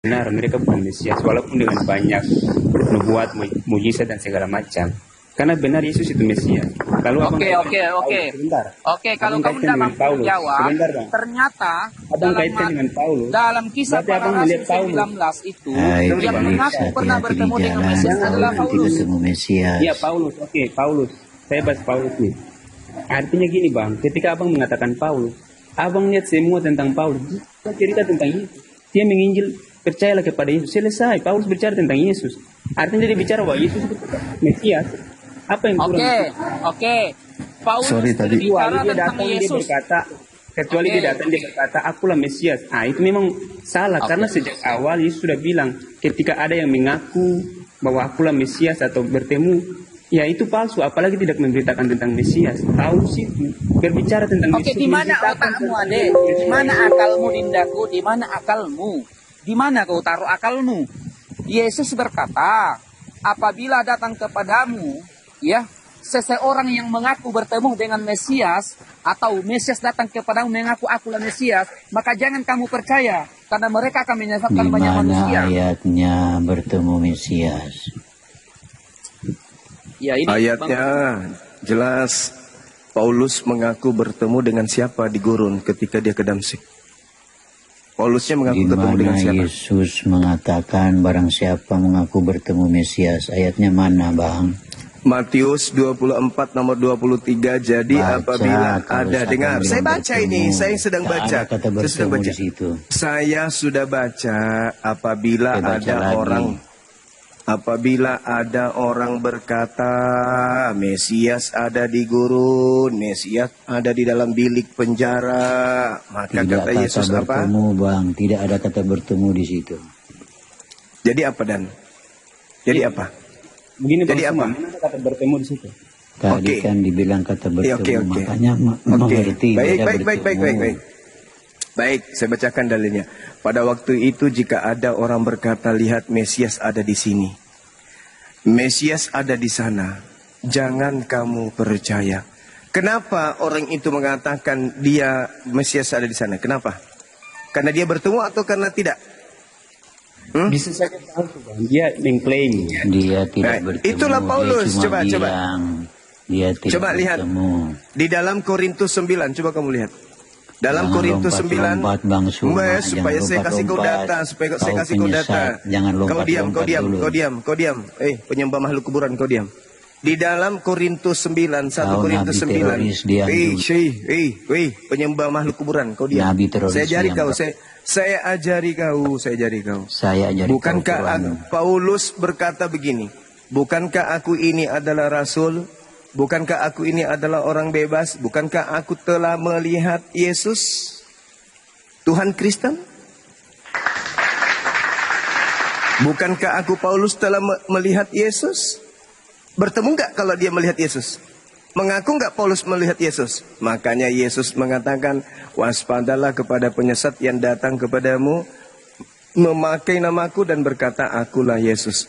benar mereka bukan Mesias walaupun dengan banyak nubuat, mujizat dan segala macam. Karena benar Yesus itu Mesias. Kalau Oke, sebentar. Oke, kalau Abang kamu kaitkan tidak dengan mampu Paulus. menjawab, Sebentar, Bang. ternyata Abang kaitkan dengan Paulus. dalam kisah Berarti para abang rasul melihat Paulus. 19 itu, Hai, yang mengaku pernah hati-hati di bertemu dengan jalan, Mesias kau adalah nanti Paulus. ketemu Mesias. Iya, Paulus. Oke, Paulus. Saya bahas Paulus nih. Artinya gini, Bang. Ketika abang mengatakan Paulus, abang lihat semua tentang Paulus. Dia cerita tentang Yesus. Dia menginjil, percayalah kepada Yesus. Selesai. Paulus bicara tentang Yesus. Artinya dia bicara bahwa Yesus itu Mesias. Apa yang kurang? Oke. Paulus Sorry, tadi. berbicara Dia tentang datang, dia Yesus. berkata, kecuali dia datang, dia berkata, akulah Mesias. Ah, itu memang salah. Karena sejak awal Yesus sudah bilang, ketika ada yang mengaku bahwa akulah Mesias atau bertemu, ya itu palsu. Apalagi tidak memberitakan tentang Mesias. Paulus itu berbicara tentang Oke, Yesus. di mana memberitakan otakmu, tentang Ade? Yesus. Di mana akalmu, Dindaku? Di mana akalmu? Di mana kau taruh akalmu? Yesus berkata, apabila datang kepadamu, ya, seseorang yang mengaku bertemu dengan Mesias, atau Mesias datang kepadamu mengaku akulah Mesias, maka jangan kamu percaya, karena mereka akan menyesatkan Di banyak mana manusia. ayatnya bertemu Mesias? Ya, ini Ayatnya jelas Paulus mengaku bertemu dengan siapa di gurun ketika dia ke Damsik. Paulusnya mengaku Di ketemu dengan mana siapa? Yesus mengatakan barang siapa mengaku bertemu Mesias? Ayatnya mana, Bang? Matius 24 nomor 23. Jadi Baca, apabila kalau ada, siapa dengar, bilang saya baca bertemu, ini, saya sedang tak baca. ada kata Saya sedang bertemu baca. di situ. Saya sudah baca apabila Saya baca ada lagi. Apabila ada orang berkata, Mesias ada di gurun, Mesias ada di dalam bilik penjara, maka Tidak kata kata Yesus apa? bertemu, Bang. Tidak ada kata bertemu di situ. Jadi apa, Dan? Jadi apa? Begini, Bang Jadi Suma, apa? mana ada kata bertemu di situ? Tadi Oke. kan dibilang kata bertemu, Oke. makanya Oke. mengerti. Baik, beda baik, baik, baik, bertemu. baik, baik. Baik, saya bacakan dalilnya. Pada waktu itu jika ada orang berkata, lihat Mesias ada di sini, Mesias ada di sana, jangan kamu percaya. Kenapa orang itu mengatakan dia Mesias ada di sana? Kenapa? Karena dia bertemu atau karena tidak? Bisa saja palsu, Bang. Dia mengklaim. Dia tidak Baik, bertemu. itulah Paulus. Dia cuma Coba. bilang, dia tidak Coba lihat. bertemu. Di dalam Korintus 9, coba kamu lihat. Dalam Jangan Korintus 9, lompat-lompat, Bang Suma. supaya Jangan saya kasih kau lompat-lompat. data, supaya saya Kau kasih kau data. penyesat. Jangan Kau diam, lompat-lompat dulu. kau diam. Penyembah makhluk kuburan, kau diam. Di dalam Korintus 9, 1 Kau Korintus nabi 9. teroris, diam dulu. Penyembah makhluk kuburan, kau diam. Nabi teroris, Saya ajari diam. kau, saya ajari kau, saya ajari kau. Saya ajari Bukankah kau Paulus berkata begini, bukankah aku ini adalah rasul? Bukankah aku ini adalah orang bebas? Bukankah aku telah melihat Yesus, Tuhan Kristen? Bukankah aku Paulus telah melihat Yesus? Bertemu enggak kalau dia melihat Yesus? Mengaku enggak Paulus melihat Yesus? Makanya Yesus mengatakan, waspadalah kepada penyesat yang datang kepadamu, memakai namaku dan berkata, akulah Yesus.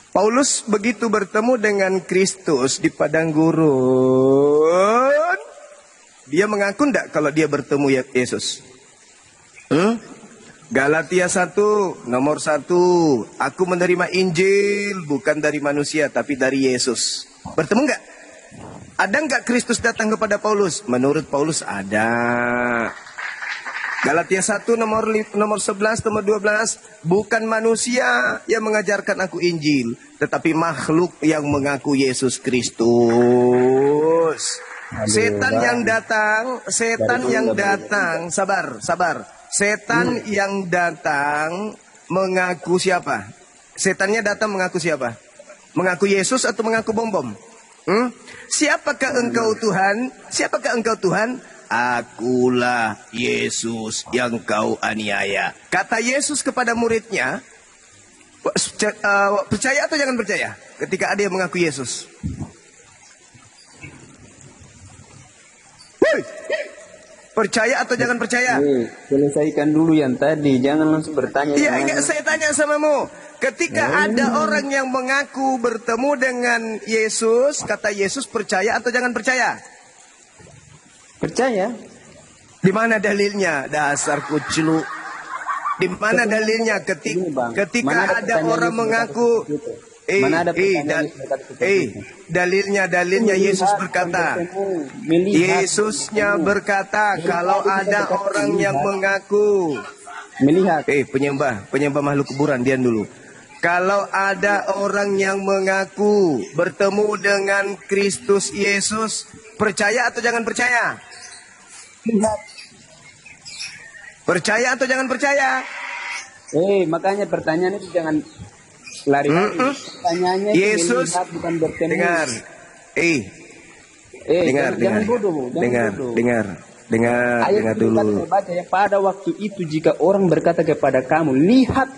Paulus begitu bertemu dengan Kristus di padang gurun, dia mengaku enggak kalau dia bertemu Yesus? Galatia 1 nomor 1, aku menerima Injil bukan dari manusia tapi dari Yesus. Bertemu enggak? Ada enggak Kristus datang kepada Paulus? Menurut Paulus ada. Galatia 1 nomor 11 nomor 12, bukan manusia yang mengajarkan aku Injil, tetapi makhluk yang mengaku Yesus Kristus. Setan yang datang, sabar. Setan yang datang mengaku siapa? Setannya datang mengaku siapa? Mengaku Yesus atau mengaku bom-bom? Siapakah engkau Tuhan? Siapakah engkau Tuhan? Akulah Yesus yang kau aniaya. Kata Yesus kepada muridnya, percaya atau jangan percaya ketika ada yang mengaku Yesus? Percaya atau jangan percaya? Selesaikan dulu yang tadi, jangan langsung bertanya. Iya, enggak, saya tanya samamu. Ketika ada orang yang mengaku bertemu dengan Yesus, kata Yesus, percaya atau jangan percaya? Percaya. Di mana dalilnya? Dasar kuclu. Di mana dalilnya Begini, Bang. ketika Mana ada pertanyaan orang Yesus mengaku berkata seperti itu? Mana ada pertanyaan Yesus berkata seperti itu? dalilnya Yesus Melihat, berkata. bertemu, melihat, Yesusnya bertemu. berkata kalau ada orang yang mengaku. Melihat. Penyembah makhluk kuburan, diam dulu. Kalau ada orang yang mengaku bertemu dengan Kristus Yesus, percaya atau jangan percaya? Lihat. Percaya atau jangan percaya? Makanya pertanyaan itu jangan lari-lari. Pertanyaannya itu Yesus, melihat, bukan bertemu. dengar. Jangan bodoh. Dengar dulu. Saya baca ya, pada waktu itu jika orang berkata kepada kamu, lihat,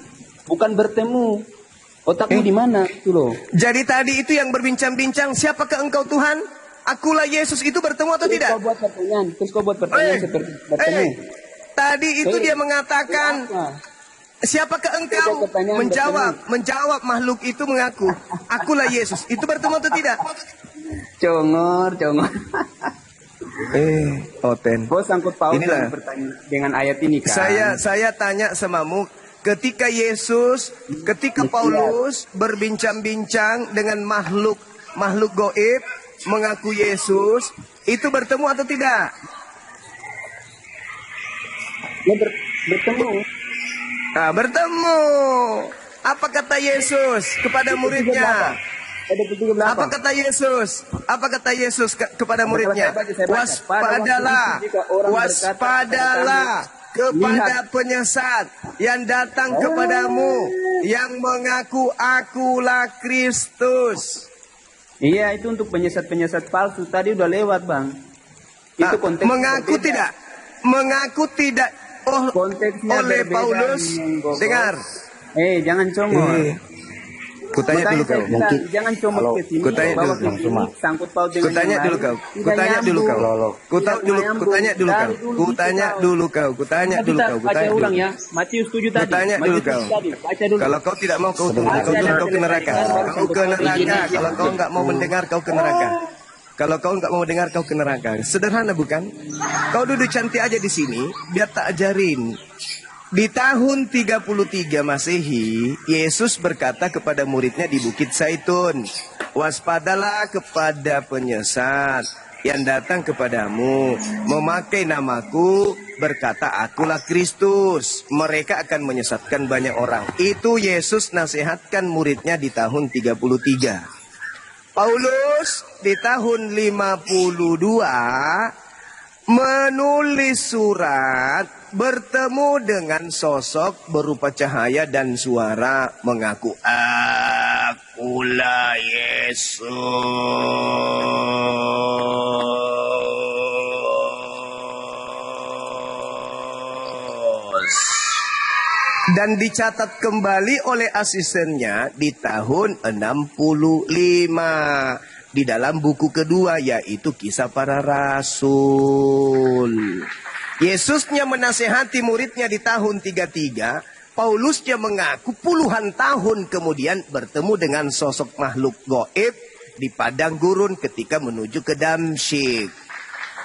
bukan bertemu. Otakmu di mana itu loh? Jadi tadi itu yang berbincang-bincang, siapakah engkau Tuhan? Akulah Yesus, itu bertemu atau tidak? Terus kau buat pertanyaan seperti bertemu. Tadi itu dia mengatakan, siapakah engkau? Menjawab makhluk itu mengaku, akulah Yesus. Itu bertemu atau tidak? Congor. Oten. Kau sangkut paut Inilah. dengan ayat ini kan? Saya tanya samamu, ketika Paulus berbincang-bincang dengan makhluk goib mengaku Yesus, itu bertemu atau tidak? Ya bertemu. Bertemu. Apa kata Yesus kepada muridnya? Apa kata Yesus? Kepada muridnya? Waspadalah kepada penyesat yang datang kepadamu, yang mengaku akulah Kristus. Iya, itu untuk penyesat palsu. Tadi udah lewat, Bang. Itu konteks mengaku tidak konteksnya oleh berbeda. Paulus. Dengar. Jangan congol. Kutanya dulu kau. Mungkin jangan congol ke sini. Kutanya dulu kau. Sangkut paut dengan Kutanya yang dulu lain. kau. Tidak Kutanya nyambung. dulu kau. Baca ulang ya. Matius 7 tadi. Kutanya dulu kau. Baca dulu. Kalau kau tidak mau kau ke neraka. Kau ke neraka. Kalau kau enggak mau mendengar kau ke neraka. Kalau kau enggak mau dengar kau ke neraka. Sederhana bukan? Kau duduk cantik aja di sini, biar tak ajarin. Di tahun 33 Masehi, Yesus berkata kepada muridnya di Bukit Zaitun, waspadalah kepada penyesat yang datang kepadamu, memakai namaku, berkata akulah Kristus. Mereka akan menyesatkan banyak orang. Itu Yesus nasihatkan muridnya di tahun 33. Paulus di tahun 52 menulis surat, bertemu dengan sosok berupa cahaya dan suara, mengaku akulah Yesus. Dan dicatat kembali oleh asistennya di tahun 65 di dalam buku kedua, yaitu Kisah Para Rasul. Yesusnya menasehati muridnya di tahun 33, Paulusnya mengaku puluhan tahun kemudian bertemu dengan sosok makhluk goib di padang gurun ketika menuju ke Damsyik.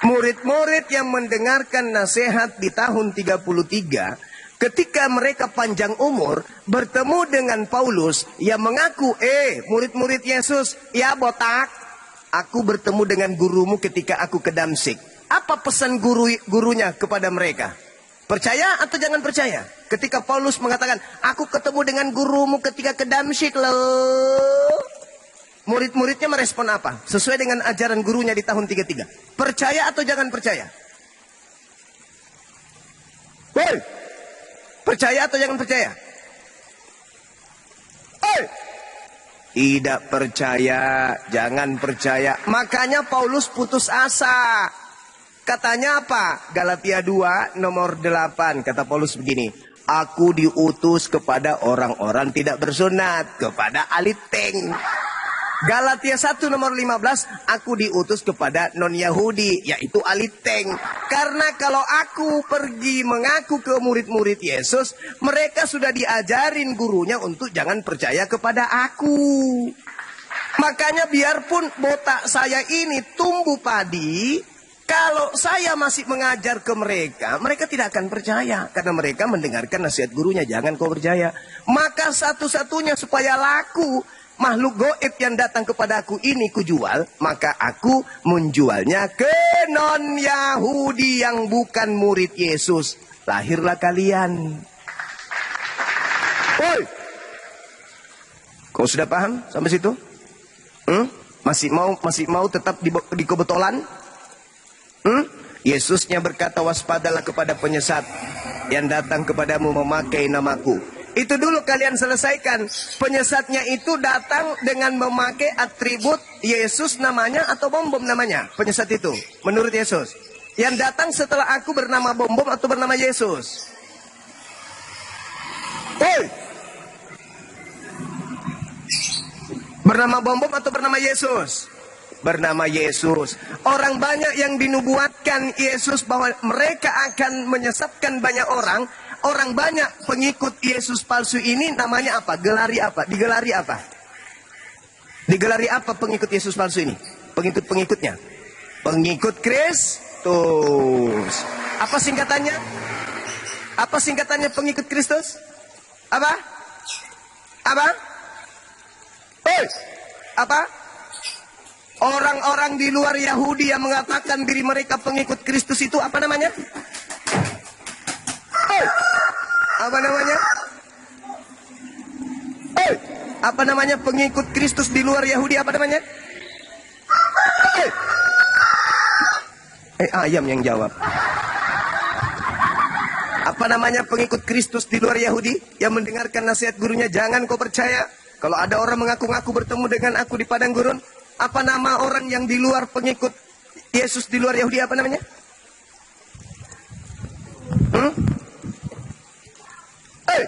Murid-murid yang mendengarkan nasihat di tahun 33, ketika mereka panjang umur, bertemu dengan Paulus yang mengaku, murid-murid Yesus, ya botak, aku bertemu dengan gurumu ketika aku ke Damsyik. Apa pesan gurunya kepada mereka? Percaya atau jangan percaya? Ketika Paulus mengatakan, aku ketemu dengan gurumu ketika ke Damsyik loh. Murid-muridnya merespon apa? Sesuai dengan ajaran gurunya di tahun 33. Percaya atau jangan percaya? Woi! Percaya atau jangan percaya? Tidak percaya, jangan percaya. Makanya Paulus putus asa. Katanya apa? Galatia 2 nomor 8. Kata Paulus begini, aku diutus kepada orang-orang tidak bersunat, kepada aliteng. Galatia 1 nomor 15, aku diutus kepada non-Yahudi, yaitu aliteng. Karena kalau aku pergi mengaku ke murid-murid Yesus, mereka sudah diajarin gurunya untuk jangan percaya kepada aku. Makanya biarpun botak saya ini tumbuh padi, kalau saya masih mengajar ke mereka, mereka tidak akan percaya. Karena mereka mendengarkan nasihat gurunya, jangan kau percaya. Maka satu-satunya supaya laku, makhluk goib yang datang kepada aku ini kujual, maka aku menjualnya ke non-Yahudi yang bukan murid Yesus. Lahirlah kalian. Woi, kau sudah paham sampai situ? Masih mau tetap di kebetolan? Yesusnya berkata, waspadalah kepada penyesat yang datang kepadamu memakai namaku. Itu dulu kalian selesaikan. Penyesatnya itu datang dengan memakai atribut Yesus namanya atau bom-bom namanya. Penyesat itu menurut Yesus. Yang datang setelah aku bernama bom-bom atau bernama Yesus. Hei! Bernama bom-bom atau bernama Yesus? Bernama Yesus. Orang banyak yang dinubuatkan Yesus bahwa mereka akan menyesatkan banyak orang. Orang banyak pengikut Yesus palsu ini namanya apa? Gelari apa? Digelari apa? Digelari apa pengikut Yesus palsu ini? Pengikut-pengikutnya. Pengikut Kristus. Apa singkatannya? Apa singkatannya pengikut Kristus? Apa? Apa? Hei! Apa? Orang-orang di luar Yahudi yang mengatakan diri mereka pengikut Kristus itu apa namanya? Hey! Apa namanya? Hey! Apa namanya pengikut Kristus di luar Yahudi apa namanya? Hey! Ayam yang jawab. Apa namanya pengikut Kristus di luar Yahudi yang mendengarkan nasihat gurunya jangan kau percaya? Kalau ada orang mengaku-ngaku bertemu dengan aku di padang gurun, apa nama orang yang di luar pengikut Yesus di luar Yahudi apa namanya? Hey!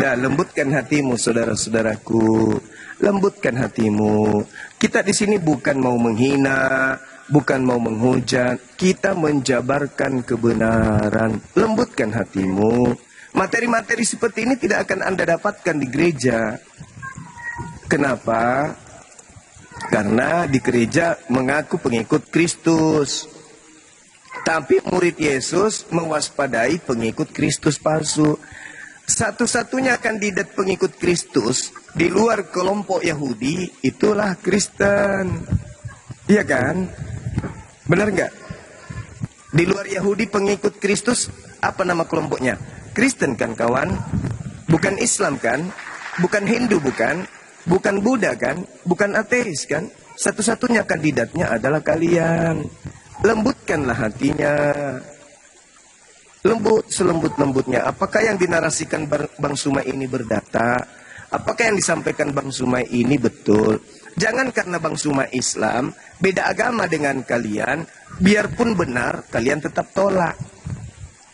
Nah, lembutkan hatimu saudara-saudaraku. Lembutkan hatimu. Kita di sini bukan mau menghina, bukan mau menghujat. Kita menjabarkan kebenaran. Lembutkan hatimu. Materi-materi seperti ini tidak akan Anda dapatkan di gereja. Kenapa? Karena di gereja mengaku pengikut Kristus. Tapi murid Yesus mewaspadai pengikut Kristus palsu. Satu-satunya kandidat pengikut Kristus di luar kelompok Yahudi itulah Kristen. Iya kan? Benar nggak? Di luar Yahudi pengikut Kristus apa nama kelompoknya? Kristen kan kawan? Bukan Islam kan? Bukan Hindu bukan? Bukan Buddha kan? Bukan ateis kan? Satu-satunya kandidatnya adalah kalian. Lembutkanlah hatinya. Lembut selembut-lembutnya. Apakah yang dinarasikan Bang Sumai ini berdata? Apakah yang disampaikan Bang Sumai ini betul? Jangan karena Bang Sumai Islam, beda agama dengan kalian, biarpun benar, kalian tetap tolak.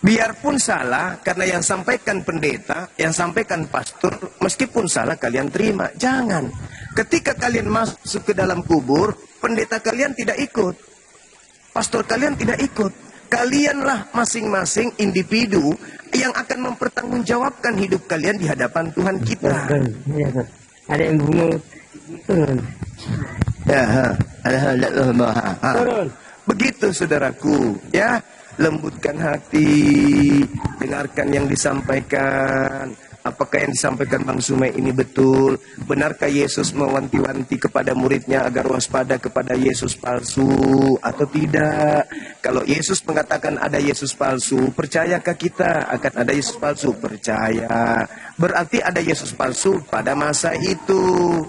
Biarpun salah, karena yang sampaikan pendeta, yang sampaikan pastor, meskipun salah kalian terima. Jangan. Ketika kalian masuk ke dalam kubur, pendeta kalian tidak ikut. Pastor kalian tidak ikut. Kalianlah masing-masing individu yang akan mempertanggungjawabkan hidup kalian di hadapan Tuhan kita. Ada yang bungut. Begitu saudaraku, ya. Lembutkan hati, dengarkan yang disampaikan. Apakah yang disampaikan Bang Sumai ini betul? Benarkah Yesus mewanti-wanti kepada muridnya agar waspada kepada Yesus palsu atau tidak? Kalau Yesus mengatakan ada Yesus palsu, percayakah kita akan ada Yesus palsu? Percaya. Berarti ada Yesus palsu pada masa itu.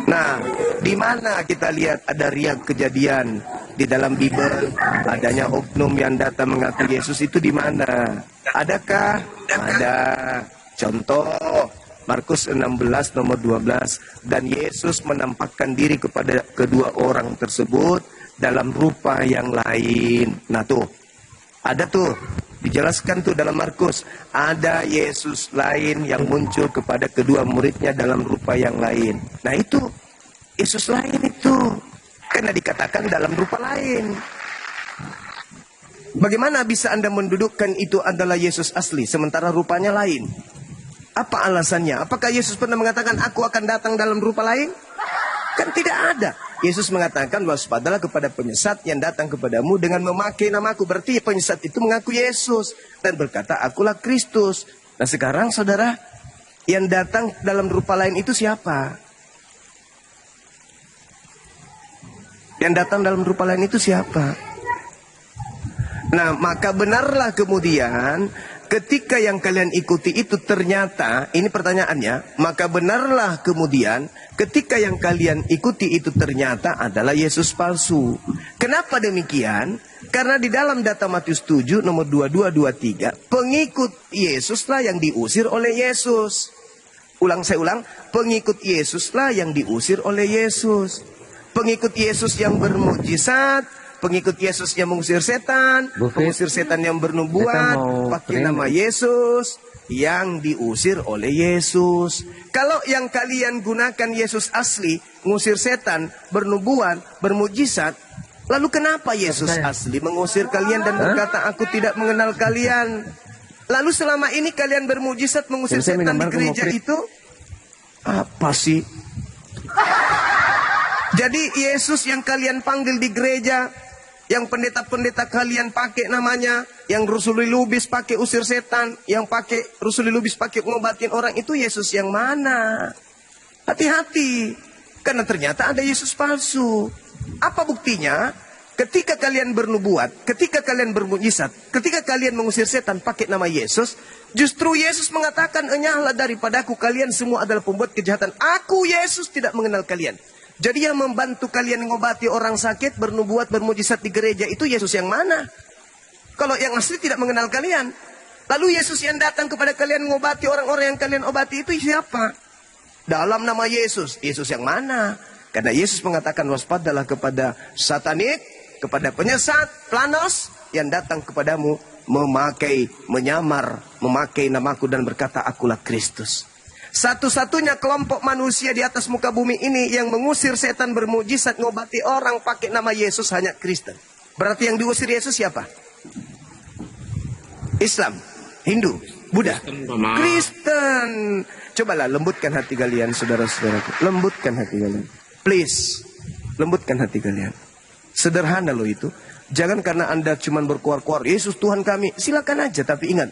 Nah, di mana kita lihat ada riak kejadian di dalam Bible adanya oknum yang datang mengaku Yesus itu di mana? Adakah? Ada. Contoh Markus 16 nomor 12, dan Yesus menampakkan diri kepada kedua orang tersebut dalam rupa yang lain. Nah tuh, ada tuh dijelaskan tuh dalam Markus, ada Yesus lain yang muncul kepada kedua muridnya dalam rupa yang lain. Nah itu Yesus lain itu, karena dikatakan dalam rupa lain. Bagaimana bisa Anda mendudukkan itu adalah Yesus asli sementara rupanya lain? Apa alasannya? Apakah Yesus pernah mengatakan aku akan datang dalam rupa lain? Kan tidak ada. Yesus mengatakan waspadalah kepada penyesat yang datang kepadamu dengan memakai namaku. Berarti penyesat itu mengaku Yesus dan berkata akulah Kristus. Nah sekarang saudara, yang datang dalam rupa lain itu siapa? Yang datang dalam rupa lain itu siapa? Nah maka benarlah kemudian ketika yang kalian ikuti itu ternyata, ini pertanyaannya, maka benarlah kemudian ketika yang kalian ikuti itu ternyata adalah Yesus palsu. Kenapa demikian? Karena di dalam data Matius 7 nomor 22-23, pengikut Yesuslah yang diusir oleh Yesus. Saya ulang, pengikut Yesuslah yang diusir oleh Yesus. Pengikut Yesus yang bermujizat, pengikut Yesus yang mengusir setan, pengusir setan yang bernubuat, pakai nama Yesus, yang diusir oleh Yesus. Kalau yang kalian gunakan Yesus asli, mengusir setan, bernubuat, bermujizat, lalu kenapa Yesus asli mengusir kalian dan berkata, aku tidak mengenal kalian? Lalu selama ini kalian bermujizat mengusir setan di gereja itu, apa sih? Jadi Yesus yang kalian panggil di gereja, yang pendeta-pendeta kalian pakai namanya, yang Rusuli Lubis pakai usir setan, yang pakai Rusuli Lubis pakai ngobatin orang, itu Yesus yang mana? Hati-hati, karena ternyata ada Yesus palsu. Apa buktinya? Ketika kalian bernubuat, ketika kalian bermujizat, ketika kalian mengusir setan pakai nama Yesus, justru Yesus mengatakan, enyahlah daripadaku, kalian semua adalah pembuat kejahatan. Aku Yesus tidak mengenal kalian. Jadi yang membantu kalian mengobati orang sakit, bernubuat, bermujizat di gereja itu Yesus yang mana? Kalau yang asli tidak mengenal kalian. Lalu Yesus yang datang kepada kalian mengobati orang-orang yang kalian obati itu siapa? Dalam nama Yesus. Yesus yang mana? Karena Yesus mengatakan waspadalah kepada satanik, kepada penyesat, planos yang datang kepadamu memakai, menyamar, memakai namaku dan berkata akulah Kristus. Satu-satunya kelompok manusia di atas muka bumi ini yang mengusir setan, bermujizat, ngobati orang pakai nama Yesus hanya Kristen. Berarti yang diusir Yesus siapa? Islam, Hindu, Buddha, Kristen. Cobalah lembutkan hati kalian, saudara-saudaraku. Lembutkan hati kalian. Please, lembutkan hati kalian. Sederhana loh itu. Jangan karena Anda cuma berkuar-kuar, Yesus Tuhan kami. Silakan aja, tapi ingat,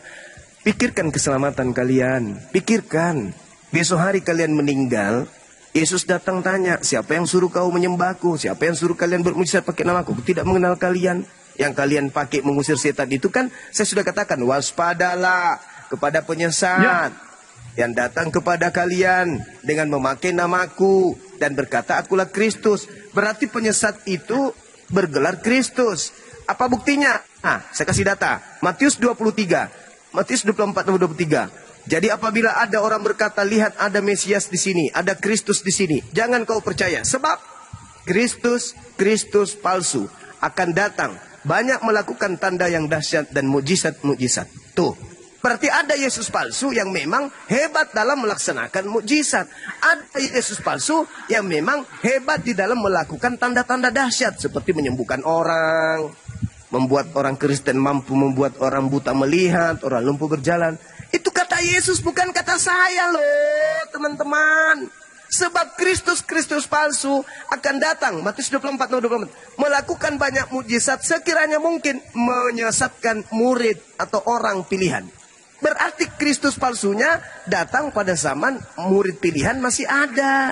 pikirkan keselamatan kalian. Pikirkan. Besok hari kalian meninggal, Yesus datang tanya, siapa yang suruh kau menyembahku? Siapa yang suruh kalian bermujizat pakai namaku? Tidak mengenal kalian. Yang kalian pakai mengusir setan itu kan, saya sudah katakan, waspadalah kepada penyesat yang datang kepada kalian dengan memakai namaku dan berkata akulah Kristus. Berarti penyesat itu bergelar Kristus. Apa buktinya? Nah, saya kasih data. Matius 23, Matius 24-23. Jadi apabila ada orang berkata, lihat ada Mesias di sini, ada Kristus di sini, jangan kau percaya. Sebab Kristus palsu akan datang, banyak melakukan tanda yang dahsyat dan mujizat-mujizat. Tuh, berarti ada Yesus palsu yang memang hebat dalam melaksanakan mujizat. Ada Yesus palsu yang memang hebat di dalam melakukan tanda-tanda dahsyat seperti menyembuhkan orang, membuat orang Kristen mampu membuat orang buta melihat, orang lumpuh berjalan. Itu kata Yesus, bukan kata saya loh, teman-teman. Sebab Kristus palsu akan datang, Matius 24:24, melakukan banyak mujizat sekiranya mungkin menyesatkan murid atau orang pilihan. Berarti Kristus palsunya datang pada zaman murid pilihan masih ada.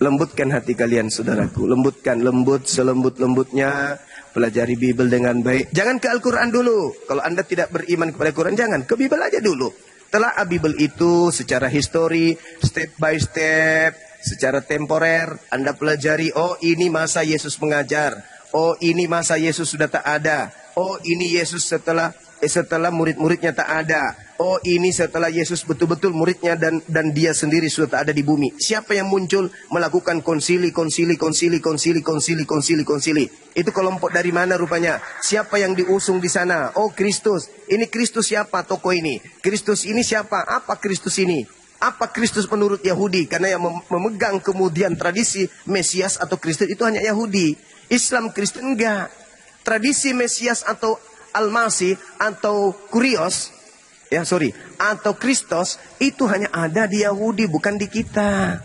Lembutkan hati kalian, saudaraku. Lembutkan, lembut selembut-lembutnya. Pelajari Bible dengan baik. Jangan ke Al-Quran dulu. Kalau Anda tidak beriman kepada Al-Quran, jangan. Ke Bible aja dulu. Telah Bible itu secara histori, step by step, secara temporer. Anda pelajari, oh ini masa Yesus mengajar. Oh ini masa Yesus sudah tak ada. Oh ini Yesus setelah murid-muridnya tak ada. Oh ini setelah Yesus betul-betul muridnya dan dia sendiri sudah tak ada di bumi. Siapa yang muncul melakukan konsili. Itu kelompok dari mana rupanya? Siapa yang diusung di sana? Oh Kristus. Ini Kristus siapa tokoh ini? Kristus ini siapa? Apa Kristus ini? Apa Kristus menurut Yahudi? Karena yang memegang kemudian tradisi Mesias atau Kristus itu hanya Yahudi. Islam Kristen enggak. Tradisi Mesias atau Al-Masih atau Kurios, atau Kristos itu hanya ada di Yahudi, bukan di kita.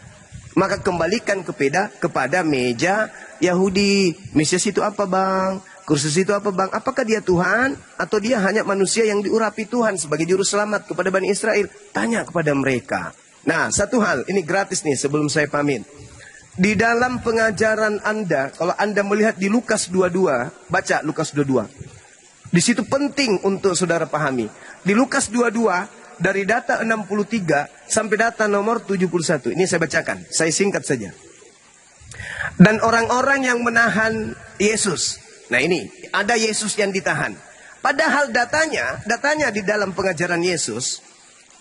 Maka kembalikan kepada meja Yahudi. Mesias itu apa bang? Kursus itu apa bang? Apakah dia Tuhan? Atau dia hanya manusia yang diurapi Tuhan sebagai juru selamat kepada Bani Israel? Tanya kepada mereka. Nah, satu hal, ini gratis nih sebelum saya pamit. Di dalam pengajaran Anda, kalau Anda melihat di Lukas 22, baca Lukas 22. Di situ penting untuk saudara pahami. Di Lukas 22, dari data 63 sampai data nomor 71. Ini saya bacakan, saya singkat saja. Dan orang-orang yang menahan Yesus. Nah ini, ada Yesus yang ditahan. Padahal datanya di dalam pengajaran Yesus,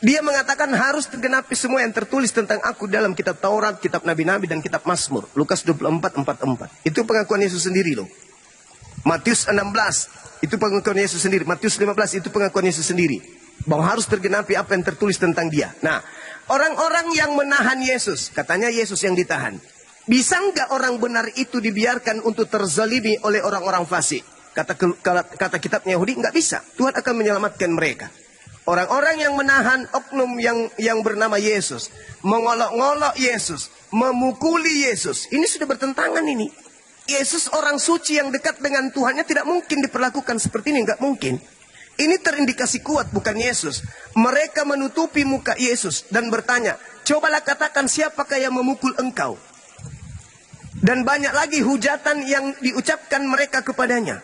dia mengatakan harus tergenapi semua yang tertulis tentang aku dalam kitab Taurat, kitab Nabi-Nabi, dan kitab Mazmur. Lukas 24:44. Itu pengakuan Yesus sendiri loh. Matius 16, itu pengakuan Yesus sendiri. Matius 15, itu pengakuan Yesus sendiri. Bahwa harus tergenapi apa yang tertulis tentang dia. Nah, orang-orang yang menahan Yesus, katanya Yesus yang ditahan. Bisa nggak orang benar itu dibiarkan untuk terzalimi oleh orang-orang fasik? Kata kitabnya Yahudi, nggak bisa. Tuhan akan menyelamatkan mereka. Orang-orang yang menahan oknum yang bernama Yesus, mengolok-ngolok Yesus, memukuli Yesus, ini sudah bertentangan ini. Yesus orang suci yang dekat dengan Tuhannya tidak mungkin diperlakukan seperti ini, nggak mungkin. Ini terindikasi kuat bukan Yesus. Mereka menutupi muka Yesus dan bertanya, cobalah katakan siapakah yang memukul engkau? Dan banyak lagi hujatan yang diucapkan mereka kepadanya.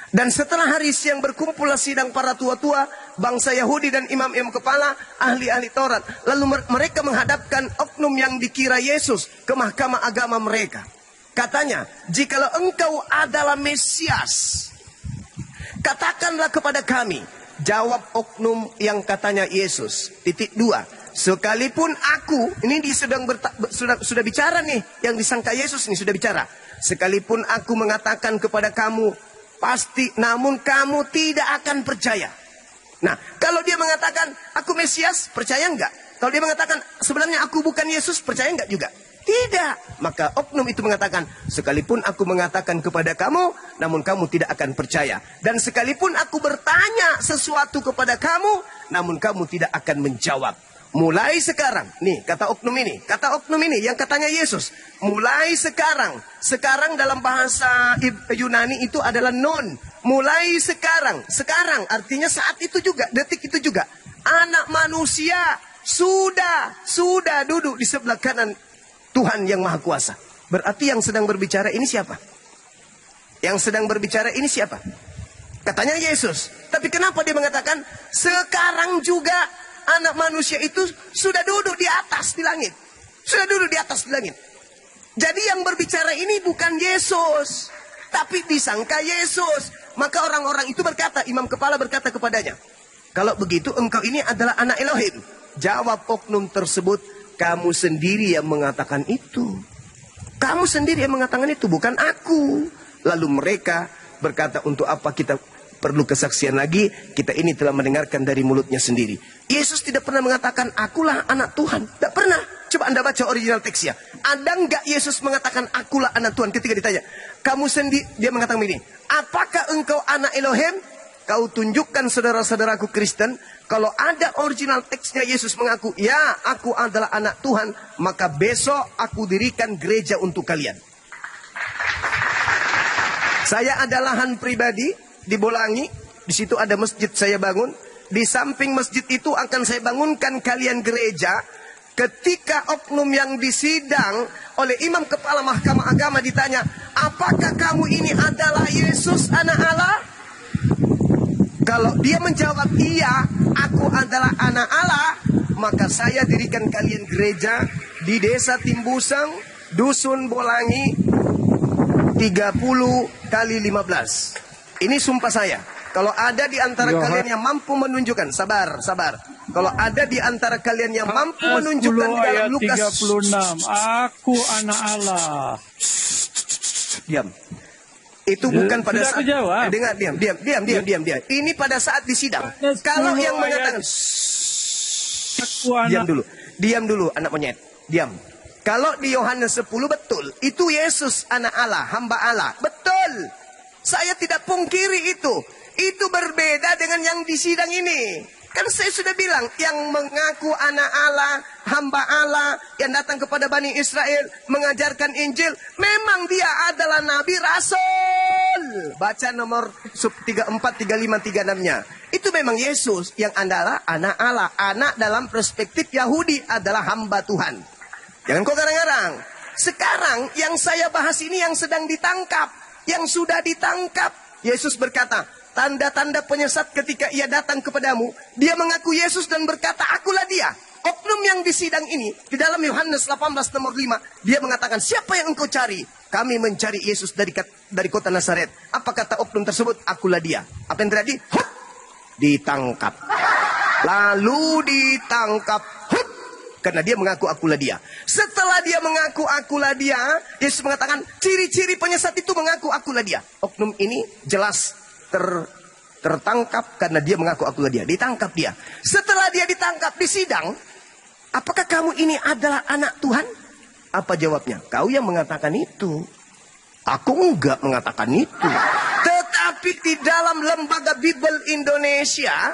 Dan setelah hari siang berkumpullah sidang para tua-tua, bangsa Yahudi dan imam-imam kepala, ahli-ahli Taurat. Lalu mereka menghadapkan oknum yang dikira Yesus ke mahkamah agama mereka. Katanya, jikalau engkau adalah Mesias, katakanlah kepada kami. Jawab oknum yang katanya Yesus. Titik 2. Sekalipun aku, ini sudah bicara nih, yang disangka Yesus ini sudah bicara. Sekalipun aku mengatakan kepada kamu, pasti, namun kamu tidak akan percaya. Nah, kalau dia mengatakan, aku Mesias, percaya enggak? Kalau dia mengatakan, sebenarnya aku bukan Yesus, percaya enggak juga? Tidak. Maka oknum itu mengatakan, sekalipun aku mengatakan kepada kamu, namun kamu tidak akan percaya. Dan sekalipun aku bertanya sesuatu kepada kamu, namun kamu tidak akan menjawab. Mulai sekarang, nih kata oknum ini yang katanya Yesus. Mulai sekarang dalam bahasa Yunani itu adalah non. Mulai sekarang artinya saat itu juga, detik itu juga. Anak manusia sudah duduk di sebelah kanan Tuhan yang Maha Kuasa. Berarti yang sedang berbicara ini siapa? Yang sedang berbicara ini siapa? Katanya Yesus. Tapi kenapa dia mengatakan sekarang juga anak manusia itu sudah duduk di atas di langit. Sudah duduk di atas di langit. Jadi yang berbicara ini bukan Yesus, tapi disangka Yesus. Maka orang-orang itu berkata, imam kepala berkata kepadanya, kalau begitu engkau ini adalah anak Elohim. Jawab oknum tersebut, kamu sendiri yang mengatakan itu. Kamu sendiri yang mengatakan itu, bukan aku. Lalu mereka berkata, untuk apa kita perlu kesaksian lagi? Kita ini telah mendengarkan dari mulutnya sendiri. Yesus tidak pernah mengatakan, akulah anak Tuhan. Tidak pernah. Coba Anda baca original teksnya. Ada nggak Yesus mengatakan, akulah anak Tuhan? Ketika ditanya, kamu sendiri, dia mengatakan begini, apakah engkau anak Elohim? Kau tunjukkan saudara-saudaraku Kristen, kalau ada original teksnya Yesus mengaku, ya aku adalah anak Tuhan, maka besok aku dirikan gereja untuk kalian. Saya ada lahan pribadi di Bolangi, di situ ada masjid saya bangun. Di samping masjid itu akan saya bangunkan kalian gereja. Ketika oknum yang disidang oleh imam kepala mahkamah agama ditanya, apakah kamu ini adalah Yesus anak Allah? Kalau dia menjawab iya, aku adalah anak Allah, maka saya dirikan kalian gereja di desa Timbusang, dusun Bolangi, 30 kali 15. Ini sumpah saya. Kalau ada di antara kalian yang mampu menunjukkan, sabar. Kalau ada di antara kalian yang mampu menunjukkan di dalam Lukas 36, aku anak Allah. Diam. Itu bukan pada saat. Kejawab. Dengar, diam. Ini pada saat disidang. Kalau yang mengatakan, diam dulu, anak monyet. Diam. Kalau di Yohanes 10 betul, itu Yesus anak Allah, hamba Allah. Betul. Saya tidak pungkiri itu. Itu berbeda dengan yang di sidang ini. Kan saya sudah bilang, yang mengaku anak Allah, hamba Allah, yang datang kepada Bani Israel, mengajarkan Injil, memang dia adalah Nabi Rasul. Baca nomor 34, 35, 36-nya. Itu memang Yesus yang adalah anak Allah. Anak dalam perspektif Yahudi adalah hamba Tuhan. Jangan kau garang-garang. Sekarang yang saya bahas ini yang sedang ditangkap. Yang sudah ditangkap. Yesus berkata, tanda-tanda penyesat ketika ia datang kepadamu. Dia mengaku Yesus dan berkata, akulah dia. Oknum yang di sidang ini, di dalam Yohanes 18 nomor 5, dia mengatakan, siapa yang engkau cari? Kami mencari Yesus dari kota Nazaret. Apa kata oknum tersebut? Akulah dia. Apa yang terjadi? Hup! Ditangkap. Lalu ditangkap. Hup! Karena dia mengaku akulah dia. Setelah dia mengaku akulah dia, Yesus mengatakan, ciri-ciri penyesat itu mengaku akulah dia. Oknum ini jelas tertangkap karena dia mengaku akulah dia. Ditangkap dia. Setelah dia ditangkap di sidang, apakah kamu ini adalah anak Tuhan? Apa jawabnya? Kau yang mengatakan itu. Aku enggak mengatakan itu. Tetapi di dalam lembaga Bible Indonesia,